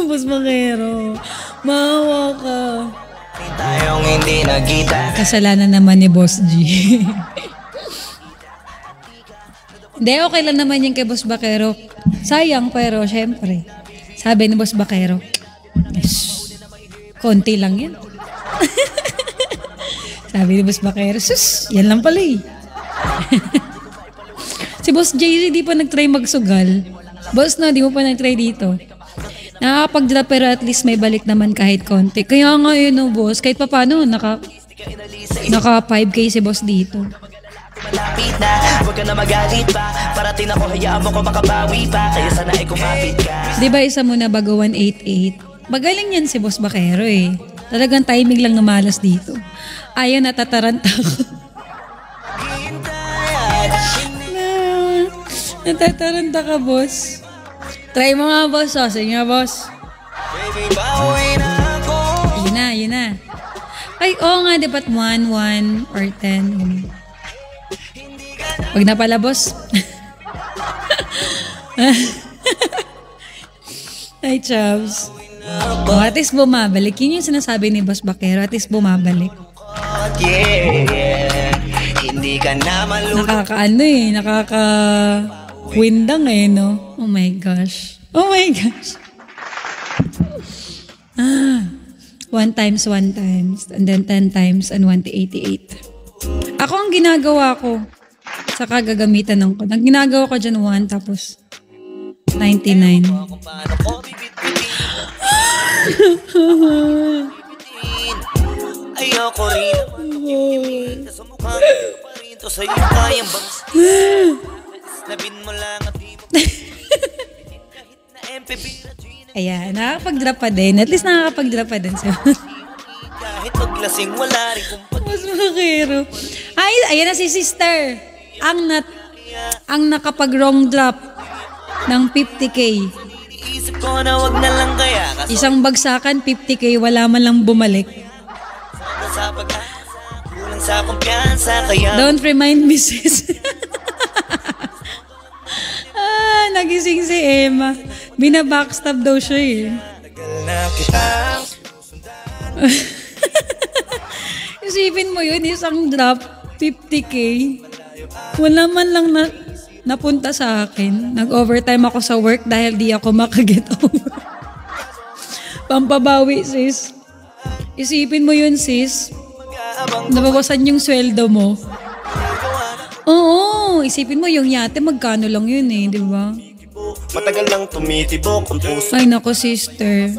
Boss Bakero. Maawa ka. Tayong hindi nagkita. Kasalanan naman ni Boss G. Hindi, okay lang naman yung kay Boss Bakero. Sayang, pero syempre. Sabi ni Boss Bakero, konti lang yan. Sabi ni Boss Bakero, sus, yan lang pala eh. Si Boss JZ di pa nag-try magsugal. Boss na, di mo pa nag-try dito. Nakakapag-drop pero at least may balik naman kahit konti. Kaya nga yun no, boss, kahit pa paano, naka 5K si boss dito. Malapit na, huwag ka na magalit pa. Parating ako, hayaan mo ko makabawi pa. Kaya sana ay kumapit ka. Di ba isa mo na bago 188? Magaling yan si Boss Bakero eh. Talagang timing lang na malas dito. Ayaw, natataranta ko. Natataranta ka, boss. Try mo nga, boss. O, sige nga, boss. Yun na. Ay, oo nga, di ba't 1, 1, or 10? Wag na pala, boss. Ay, Chavs. Oh, at least bumabalik. Yun yung sinasabi ni Boss Bakero. At least bumabalik. Hindi ka na Nakakaano eh. Nakaka-windang eh, no? Oh my gosh. 1 times, and then 10 times, and 1 to 88. Ako ang ginagawa ko sa kagagamitan ng code. Ang ginagawa ko dyan 1, tapos 99. Ayoko rin sa mukha ko pa rin to sa'yo kayang bangs. Labin mo lang at di mo kahit na MPB. Ayan, nakakapag-drop pa din. At least nakakapag-drop pa din siya. Kahit maglasing wala rin kung Mas makakiro. Ay, ayan na si sister. Ang nakapag-wrong drop ng 50K. Isip ko na wag na lang kaya. Isang bagsakan, 50K, wala man lang bumalik. Sa pag-asa, kulang sa kumpiyansa kaya. Don't remind me, sis. Nagising si Emma. Bina-backstab daw siya eh. Isipin mo yun, isang drop, 50K. Wala man lang napunta sa akin. Nag-overtime ako sa work dahil di ako makaget over. Pampabawi, sis. Isipin mo yun, sis. Nabawasan yung sweldo mo. Oo, isipin mo yung yate, magkano lang yun eh, di ba? Matagal lang tumitibok ang puso. Ay, nako, sister.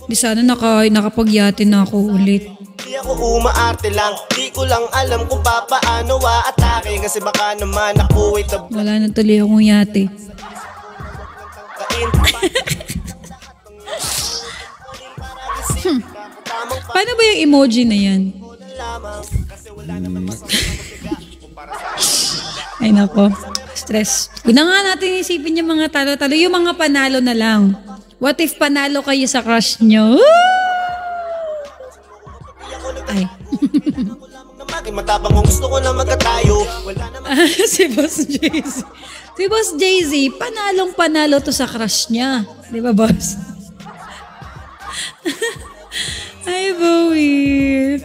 Di sana nakapagyate na ako ulit. Di ako umaarte lang, di ko lang alam kung paano atake. Kasi baka naman ako ito. Wala na tuloy akong yate. Paano ba yung emoji na yan? Ay nako, stress. Huwag na nga natin isipin yung mga talo-talo. Yung mga panalo na lang. What if panalo kayo sa crush nyo? Ay. Matapang kung gusto ko na magkatayo. Si Boss JZ. Si Boss JZ, panalong-panalo to sa crush niya. Di ba, boss? Ay, Bowie.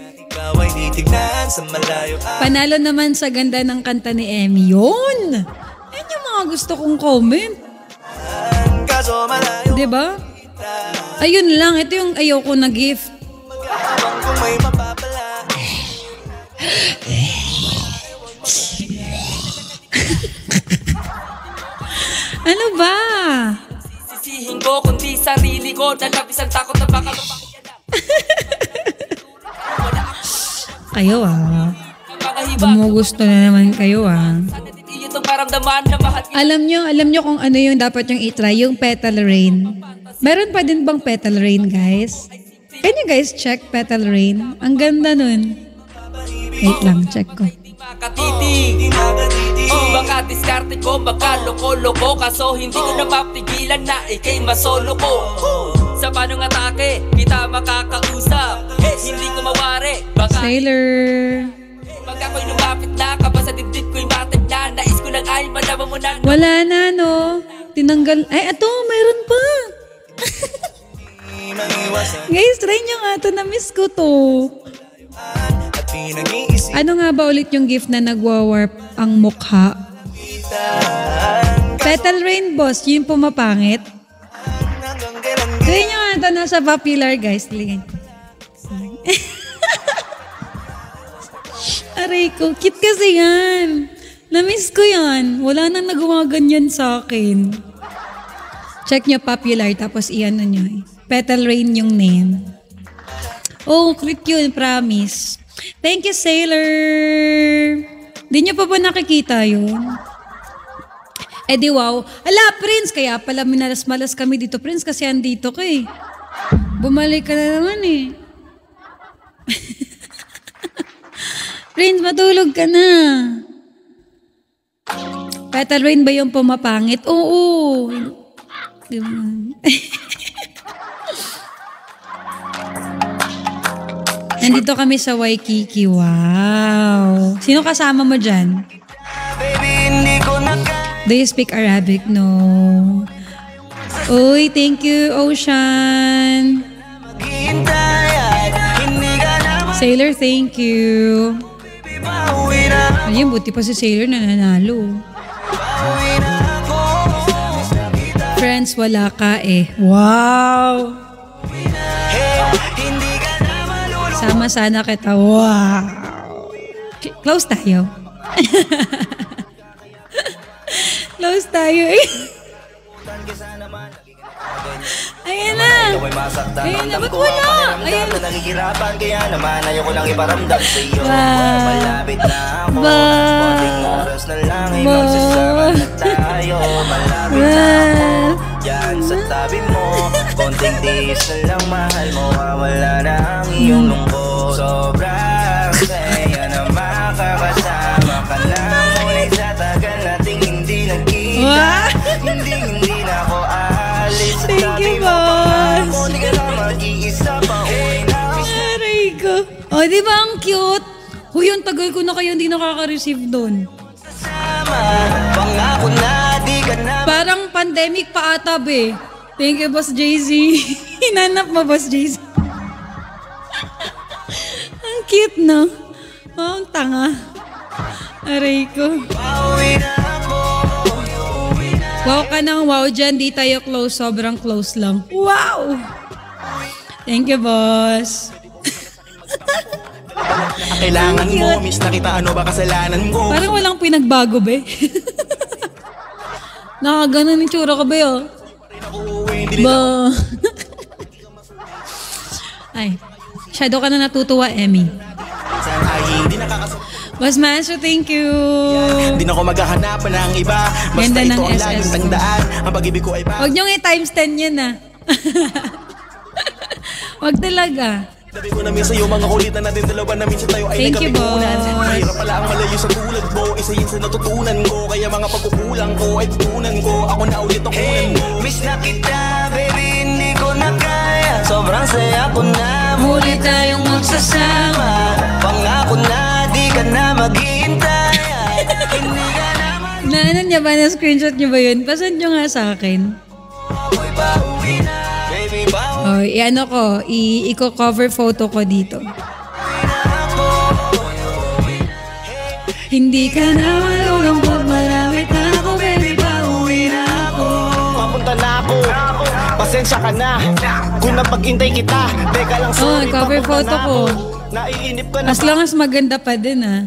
Panalo naman sa ganda ng kanta ni Emmy. Yun! Yan yung mga gusto kong comment. Diba? Ayun lang. Ito yung ayoko na gift. Ano ba? Sisihin ko kundi sarili ko. Nalabis ang takot na baka Kayo Gumugusto na naman kayo Alam nyo kung ano yung dapat yung itry, yung Petal Rain. Meron pa din bang Petal Rain, guys? Can you guys check Petal Rain? Ang ganda nun. Wait lang, check ko. Baka diskarte ko, baka loko-loko. Kaso hindi ko na mapigilan na ikay masolo ko. Sa panong atake, kita makakausap. Hindi ko mawari, baka Sailor. Pag ako'y lumapit na, kapag sa dibdib ko'y matag na. Nais ko lang ay malaman mo na. Wala na, no? Tinanggal. Ay, ito, mayroon pa. Guys, try nyo nga to. Na-miss ko to. Ano nga ba ulit yung gift na nagwa-warp ang mukha? Petal Rain Boss, yung pumapangit. Try nyo nga to. Nasa popular, guys. Tingnan. Aray ko, cute kasi yan. Na-miss ko yan. Wala nang nagawa ganyan sa akin. Check nyo popular, tapos iyan nyo. Petal Rain yung name. Oh, cute yun, promise. Thank you, Sailor. Di nyo pa ba nakikita yun? Eh di wow. Ala, Prince, kaya pala minalas-malas kami dito. Prince, kasi andito ka eh. Bumalik ka na naman eh. Prince, matulog ka na. Petal Rain ba yung pumapangit? Oo. Nandito kami sa Waikiki. Wow. Sino kasama mo dyan? Do you speak Arabic? No. Uy, thank you, Ocean. Sailor, thank you. Ayun, buti pa si Sailor na nanalo. Friends, wala ka eh. Wow! Sama sana kita. Wow! Close tayo. Close tayo eh. Ayan na. Ayan na. Ba't wala? Ayan na. Kaya naman ayoko lang iparamdam sa iyo. Malapit na ako. Konting oras na lang ay magsasama na tayo. Malapit na ako. Yan sa tabi mo. Konting tiis na lang mahal mo. Wala na ang iyong lungkot. Sobrang saya na makakasama ka na. Ulit sa tagal nating hindi nagkita. Hindi na ako alis. Thank you, boss. Aray ko. O, di ba ang cute? Huy, ang tagal ko na kayo hindi nakaka-receive doon. Parang pandemic pa ata, be. Thank you, Boss JZ. Hinanap mo, Boss JZ. Ang cute, no? Oh, ang tanga. Aray ko. Wow ka ng wow dyan. Di tayo close. Sobrang close lang. Wow! Thank you, boss. Kailangan mo, miss na kita, ano ba kasalanan ko? Parang walang pinagbago, be. Nakaganon yung tsura ko, be, oh. Ba. Ay, shadow ka na natutuwa, Emmy. Boss Manso, thank you. Hindi na ako maghahanapan ng iba. Basta ito ang laging tandaan. Ang pag-ibig ko ay ba? Huwag niyong i-times 10 yan, ah. Huwag talaga. Sabi ko na minsan yung mga kulit na natin dalawa na minsan tayo ay nagkapikunan. Mahirap pala ang malayo sa tulad mo. Isa yun sa natutunan ko. Kaya mga pagkukulang ko ay tutunan ko. Ako na ulit ang kunan mo. Miss na kita, baby, hindi ko na kaya. Sobrang saya ko na muli tayong magsasama. Pangako na di ka na maghihintay. Hindi ka naman. Ano niya ba? Na-screenshot niyo ba yun? Pasend niyo nga sa akin. Ako'y pauwi na, baby, pauwi O, i-ano ko, i-cover photo ko dito. Hindi ka na malulungkot, maramit na ako, baby, pauwi na ako. Papunta na ako, pasensya ka na. Kung napag-intay kita, teka lang sorry, cover papunta photo na ko. ako. Naiinip ka na As long as maganda pa din, ah.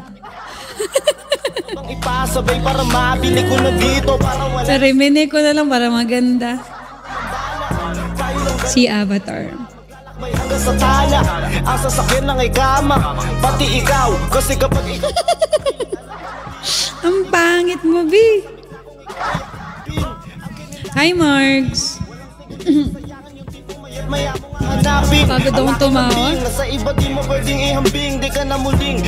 bang ipasabay para mabili ko na dito. Para wala Sa remene ko na lang para maganda. Si Avatar. may hanggang sa tala. Ang sasakyan lang ay kama, pati ikaw. Kasi kapag ikaw Ang pangit mo, B. Hi, Margs. maya mo hanapin. Pagod akong tumawa. Nasa iba di mo pwedeng ihambing. Di ka na muling